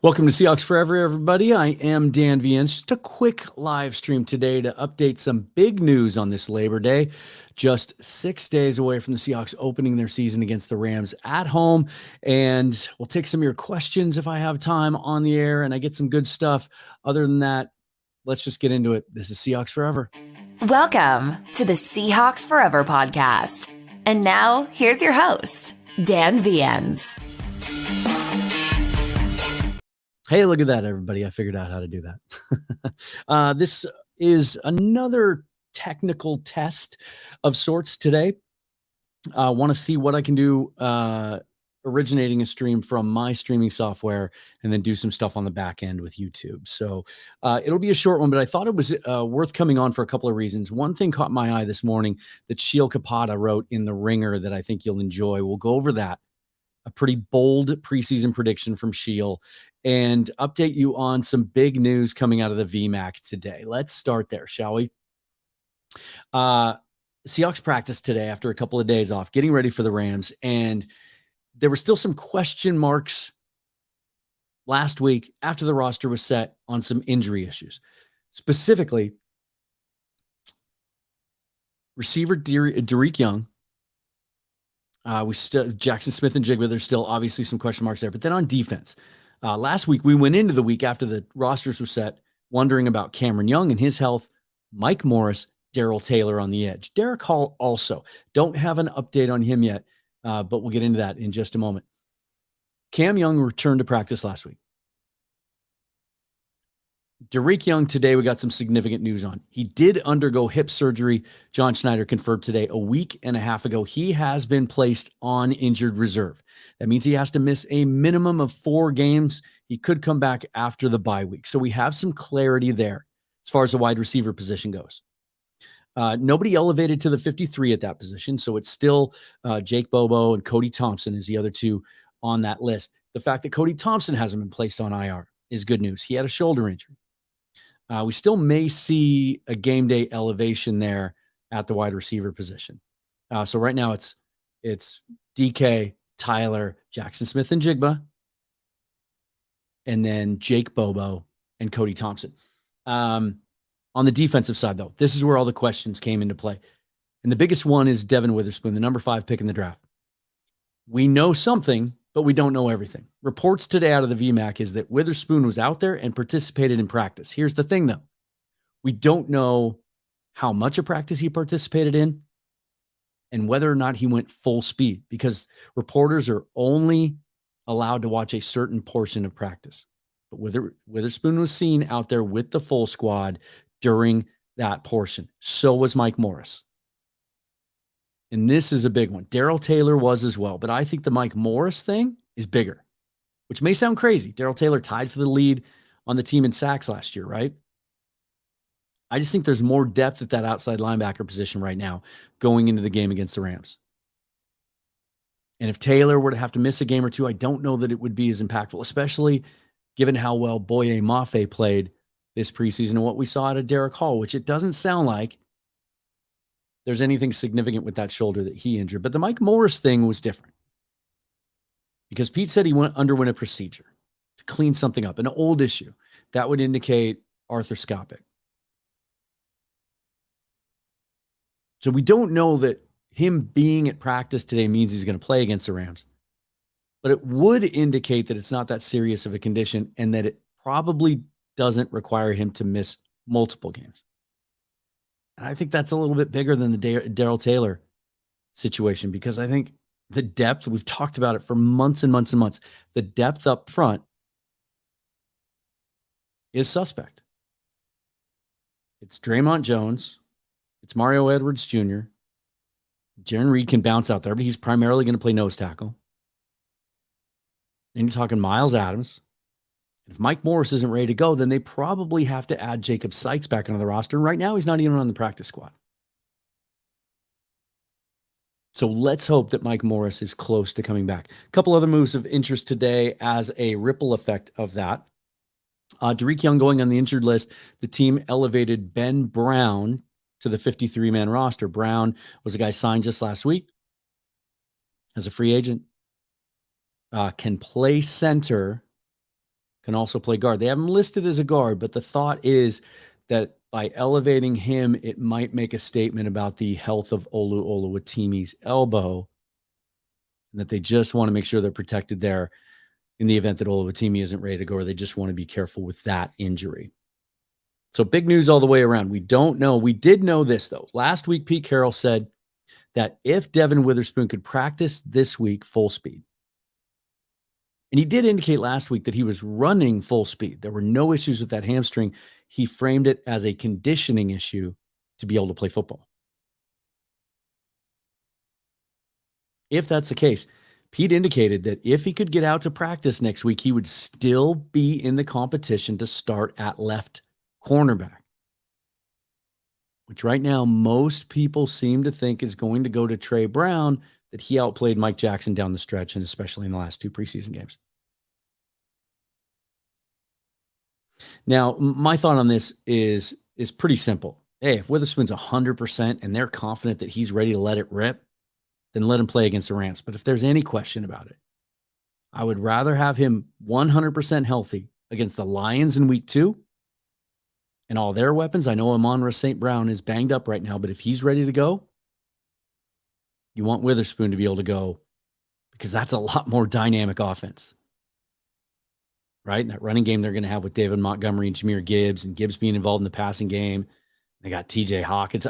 Welcome to Seahawks Forever, everybody. I am Dan Viens. Just a quick live stream today to update some big news on this Labor Day. Just 6 days away from the Seahawks opening their season against the Rams at home. And we'll take some of your questions if I have time on the air and I get some good stuff. Other than that, let's just get into it. This is Seahawks Forever. Welcome to the Seahawks Forever podcast. And now, here's your host, Dan Viens. Hey, look at that, everybody. I figured out how to do that. This is another technical test of sorts today. I want to see what I can do originating a stream from my streaming software and then do some stuff on the back end with YouTube. So it'll be a short one, but I thought it was worth coming on for a couple of reasons. One thing caught my eye this morning that Sheil Capata wrote in The Ringer that I think you'll enjoy. We'll go over that. A pretty bold preseason prediction from Sheil and update you on some big news coming out of the VMAC today. Let's start there, shall we? Seahawks practice today after a couple of days off, getting ready for the Rams. And there were still some question marks last week after the roster was set on some injury issues. Specifically, receiver Derek Young. Jackson Smith and Jigba, there's still obviously some question marks there. But then on defense, last week we went into the week after the rosters were set wondering about Cameron Young and his health, Mike Morris, Darrell Taylor on the edge. Derek Hall also. Don't have an update on him yet, but we'll get into that in just a moment. Cam Young returned to practice last week. Derek Young today, we got some significant news on. He did undergo hip surgery. John Schneider confirmed today, a week and a half ago, he has been placed on injured reserve. That means he has to miss a minimum of 4 games. He could come back after the bye week. So we have some clarity there as far as the wide receiver position goes. Nobody elevated to the 53 at that position. So it's still Jake Bobo and Cody Thompson is the other two on that list. The fact that Cody Thompson hasn't been placed on IR is good news. He had a shoulder injury. We still may see a game day elevation there at the wide receiver position. So right now it's DK, Tyler, Jackson Smith and Jigba, and then Jake Bobo and Cody Thompson. On the defensive side, though, this is where all the questions came into play. And the biggest one is Devin Witherspoon, the number 5 pick in the draft. We know something, but we don't know everything. Reports today out of the VMAC is that Witherspoon was out there and participated in practice. Here's the thing, though. We don't know how much of practice he participated in and whether or not he went full speed because reporters are only allowed to watch a certain portion of practice. But Witherspoon was seen out there with the full squad during that portion. So was Mike Morris. And this is a big one. Darrell Taylor was as well. But I think the Mike Morris thing is bigger, which may sound crazy. Darrell Taylor tied for the lead on the team in sacks last year, right? I just think there's more depth at that outside linebacker position right now going into the game against the Rams. And if Taylor were to have to miss a game or two, I don't know that it would be as impactful, especially given how well Boye Mafe played this preseason and what we saw out of Derek Hall, which it doesn't sound like there's anything significant with that shoulder that he injured. But the Mike Morris thing was different because Pete said he underwent a procedure to clean something up, an old issue that would indicate arthroscopic. So we don't know that him being at practice today means he's going to play against the Rams, but it would indicate that it's not that serious of a condition and that it probably doesn't require him to miss multiple games. And I think that's a little bit bigger than the Darrell Taylor situation because I think the depth, we've talked about it for months and months and months, the depth up front is suspect. It's Draymond Jones. It's Mario Edwards Jr. Jaron Reed can bounce out there, but he's primarily going to play nose tackle. And you're talking Miles Adams. If Mike Morris isn't ready to go, then they probably have to add Jacob Sykes back onto the roster. And right now, he's not even on the practice squad. So let's hope that Mike Morris is close to coming back. A couple other moves of interest today as a ripple effect of that. Derek Young going on the injured list. The team elevated Ben Brown to the 53-man roster. Brown was a guy signed just last week as a free agent. Can play center can also play guard. They have him listed as a guard, but the thought is that by elevating him, it might make a statement about the health of Olu Oluwatimi's elbow, and that they just want to make sure they're protected there in the event that Oluwatimi isn't ready to go, or they just want to be careful with that injury. So big news all the way around. We don't know. We did know this, though. Last week, Pete Carroll said that if Devin Witherspoon could practice this week full speed, and he did indicate last week that he was running full speed, there were no issues with that hamstring. He framed it as a conditioning issue to be able to play football. If that's the case, Pete indicated that if he could get out to practice next week, he would still be in the competition to start at left cornerback, which right now most people seem to think is going to go to Trey Brown, that he outplayed Mike Jackson down the stretch, and especially in the last 2 preseason games. Now, my thought on this is pretty simple. Hey, if Witherspoon's 100% and they're confident that he's ready to let it rip, then let him play against the Rams. But if there's any question about it, I would rather have him 100% healthy against the Lions in week 2 and all their weapons. I know Amon-Ra St. Brown is banged up right now, but if he's ready to go, you want Witherspoon to be able to go, because that's a lot more dynamic offense, right? And that running game they're going to have with David Montgomery and Jahmyr Gibbs, and Gibbs being involved in the passing game. They got TJ Hawkins.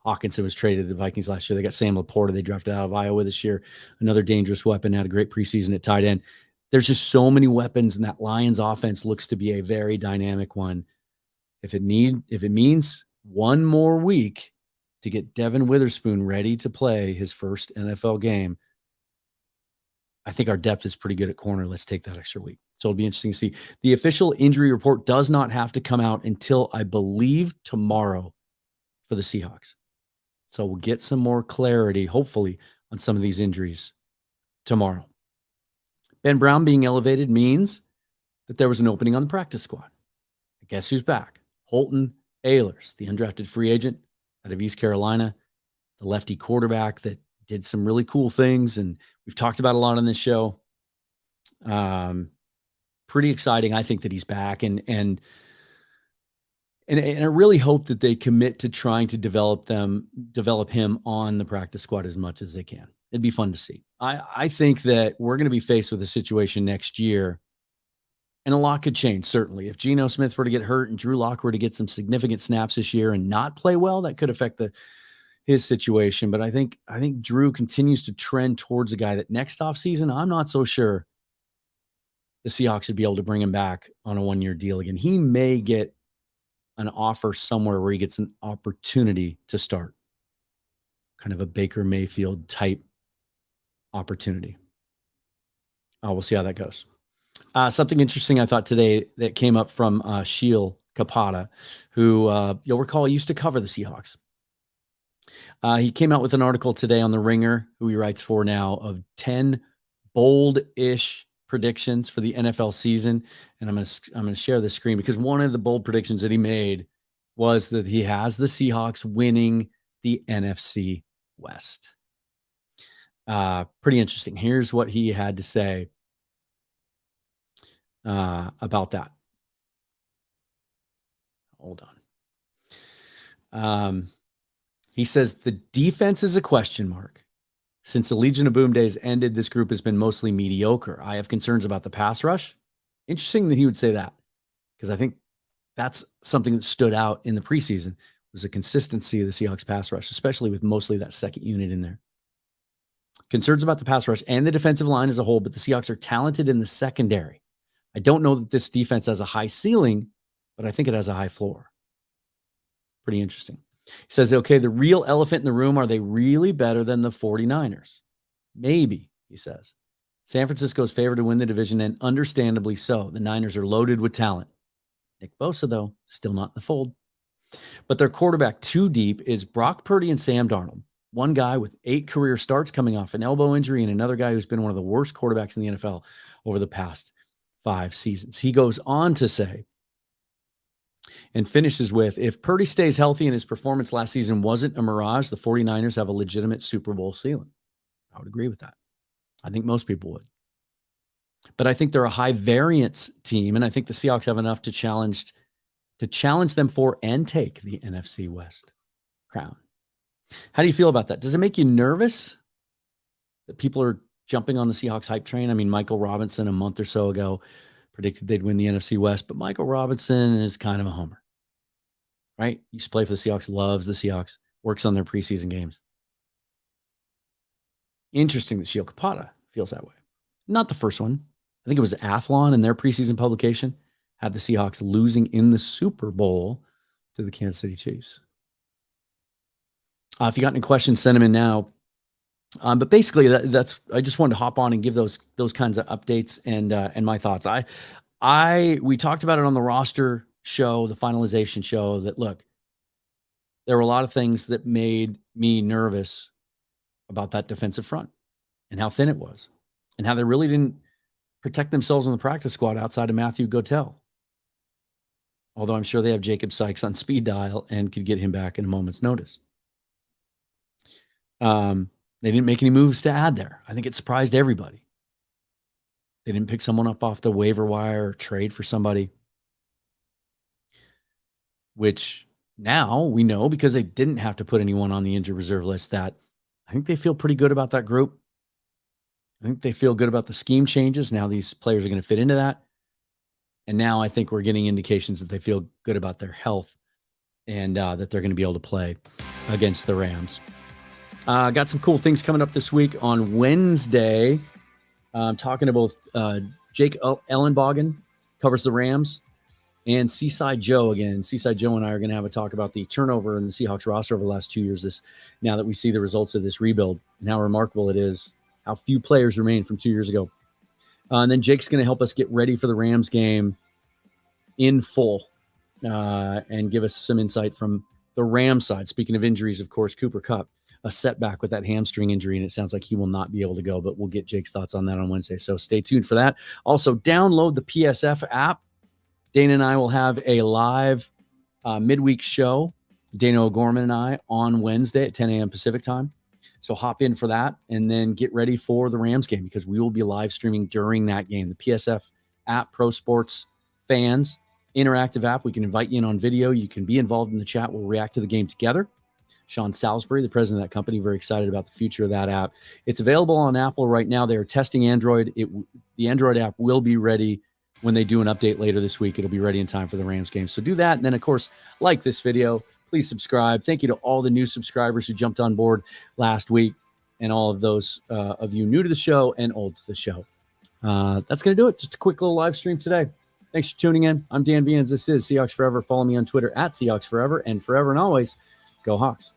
Hawkinson was traded to the Vikings last year. They got Sam Laporta. They drafted out of Iowa this year. Another dangerous weapon, had a great preseason at tight end. There's just so many weapons, and that Lions offense looks to be a very dynamic one. If it means one more week to get Devin Witherspoon ready to play his first NFL game, I think our depth is pretty good at corner. Let's take that extra week. So it'll be interesting to see. The official injury report does not have to come out until, I believe, tomorrow for the Seahawks. So we'll get some more clarity, hopefully, on some of these injuries tomorrow. Ben Brown being elevated means that there was an opening on the practice squad. Guess who's back? Holton Ahlers, the undrafted free agent out of East Carolina, the lefty quarterback that did some really cool things, and we've talked about a lot on this show. Pretty exciting, I think, that he's back, and I really hope that they commit to trying to develop him on the practice squad as much as they can. It'd be fun to see. I think that we're going to be faced with a situation next year, and a lot could change, certainly. If Geno Smith were to get hurt and Drew Lock were to get some significant snaps this year and not play well, that could affect his situation. But I think Drew continues to trend towards a guy that next offseason, I'm not so sure the Seahawks should be able to bring him back on a 1-year deal again. He may get an offer somewhere where he gets an opportunity to start, kind of a Baker Mayfield type opportunity. We'll see how that goes. Something interesting I thought today that came up from Sheil Kapata, who you'll recall used to cover the Seahawks. He came out with an article today on The Ringer, who he writes for now, of 10 bold-ish predictions for the NFL season. And I'm going to share the screen, because one of the bold predictions that he made was that he has the Seahawks winning the NFC West. Pretty interesting. Here's what he had to say about that. Hold on. He says the defense is a question mark. Since the Legion of Boom days ended, this group has been mostly mediocre. I have concerns about the pass rush. Interesting that he would say that, because I think that's something that stood out in the preseason, was the consistency of the Seahawks pass rush, especially with mostly that second unit in there. Concerns about the pass rush and the defensive line as a whole, but the Seahawks are talented in the secondary. I don't know that this defense has a high ceiling, but I think it has a high floor. Pretty interesting. He says, okay, the real elephant in the room, are they really better than the 49ers? Maybe, he says. San Francisco's favored to win the division, and understandably so. The Niners are loaded with talent. Nick Bosa, though, still not in the fold. But their quarterback too deep is Brock Purdy and Sam Darnold. One guy with 8 career starts coming off an elbow injury, and another guy who's been one of the worst quarterbacks in the NFL over the past 5 seasons. He goes on to say, and finishes with, if Purdy stays healthy and his performance last season wasn't a mirage, the 49ers have a legitimate Super Bowl ceiling. I would agree with that. I think most people would. But I think they're a high variance team, and I think the Seahawks have enough to challenge them for and take the NFC West crown. How do you feel about that? Does it make you nervous that people are jumping on the Seahawks hype train? I mean, Michael Robinson a month or so ago predicted they'd win the NFC West, but Michael Robinson is kind of a homer, right? He used to play for the Seahawks, loves the Seahawks, works on their preseason games. Interesting that Sheil Kapata feels that way. Not the first one. I think it was Athlon in their preseason publication had the Seahawks losing in the Super Bowl to the Kansas City Chiefs. If you got any questions, send them in now. But basically, that's. I just wanted to hop on and give those kinds of updates and my thoughts. We talked about it on the roster show, the finalization show. That look, there were a lot of things that made me nervous about that defensive front and how thin it was, and how they really didn't protect themselves in the practice squad outside of Matthew Gotel. Although I'm sure they have Jacob Sykes on speed dial and could get him back in a moment's notice. They didn't make any moves to add there. I think it surprised everybody. They didn't pick someone up off the waiver wire or trade for somebody, which now we know because they didn't have to put anyone on the injured reserve list that I think they feel pretty good about that group. I think they feel good about the scheme changes. Now these players are going to fit into that. And now I think we're getting indications that they feel good about their health and that they're going to be able to play against the Rams. Got some cool things coming up this week. On Wednesday, I'm talking to both Jake Ellenbogen, covers the Rams, and Seaside Joe again. Seaside Joe and I are going to have a talk about the turnover in the Seahawks roster over the last 2 years. Now that we see the results of this rebuild and how remarkable it is, how few players remain from 2 years ago. And then Jake's going to help us get ready for the Rams game in full and give us some insight from the Rams side. Speaking of injuries, of course, Cooper Kupp, a setback with that hamstring injury, and it sounds like he will not be able to go, but we'll get Jake's thoughts on that on Wednesday. So stay tuned for that. Also, download the PSF app. Dana and I will have a live midweek show, Dana O'Gorman and I, on Wednesday at 10 a.m. Pacific time. So hop in for that and then get ready for the Rams game because we will be live streaming during that game. The PSF app, Pro Sports fans, interactive app. We can invite you in on video. You can be involved in the chat. We'll react to the game together. Sean Salisbury, the president of that company, very excited about the future of that app. It's available on Apple right now. They are testing Android. The Android app will be ready when they do an update later this week. It'll be ready in time for the Rams game. So do that. And then, of course, like this video. Please subscribe. Thank you to all the new subscribers who jumped on board last week and all of those of you new to the show and old to the show. That's going to do it. Just a quick little live stream today. Thanks for tuning in. I'm Dan Vians. This is Seahawks Forever. Follow me on Twitter at Seahawks Forever, and forever and always, go Hawks.